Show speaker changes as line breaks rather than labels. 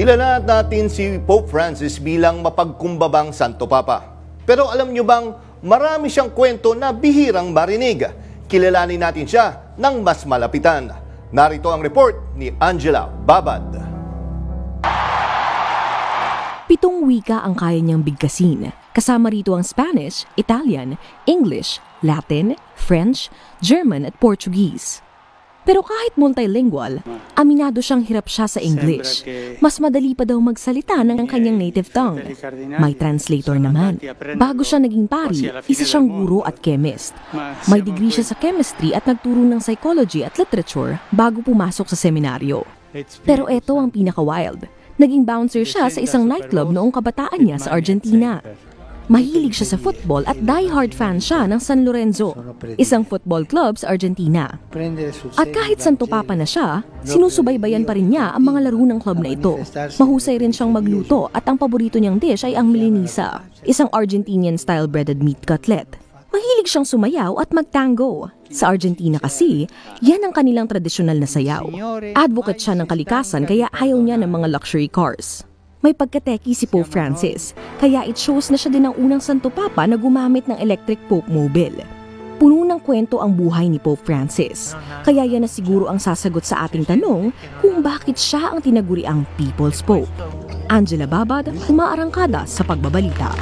Kilala natin si Pope Francis bilang mapagkumbabang Santo Papa. Pero alam nyo bang marami siyang kwento na bihirang marinig? Kilalanin natin siya ng mas malapitan. Narito ang report ni Angela Babad.
7 wika ang kaya niyang bigkasin. Kasama rito ang Spanish, Italian, English, Latin, French, German at Portuguese. Pero kahit multilingual, aminado siyang hirap siya sa English. Mas madali pa daw magsalita ng kanyang native tongue. May translator naman. Bago siya naging pari, isa siyang guro at chemist. May degree siya sa chemistry at nagturo ng psychology at literature bago pumasok sa seminaryo. Pero eto ang pinaka-wild. Naging bouncer siya sa isang nightclub noong kabataan niya sa Argentina. Mahilig siya sa football at die-hard fan siya ng San Lorenzo, isang football club sa Argentina. At kahit Santo Papa na siya, sinusubaybayan pa rin niya ang mga laro ng club na ito. Mahusay rin siyang magluto at ang paborito niyang dish ay ang milanesa, isang Argentinian-style breaded meat cutlet. Mahilig siyang sumayaw at magtango. Sa Argentina kasi, yan ang kanilang tradisyonal na sayaw. Advocate siya ng kalikasan kaya ayaw niya ng mga luxury cars. May pagkateki si Pope Francis, kaya it shows na siya din ang unang Santo Papa na gumamit ng electric Pope Mobile. Puno ng kwento ang buhay ni Pope Francis, kaya yan na siguro ang sasagot sa ating tanong kung bakit siya ang tinaguriang People's Pope. Angela Babad, umaarangkada sa pagbabalita.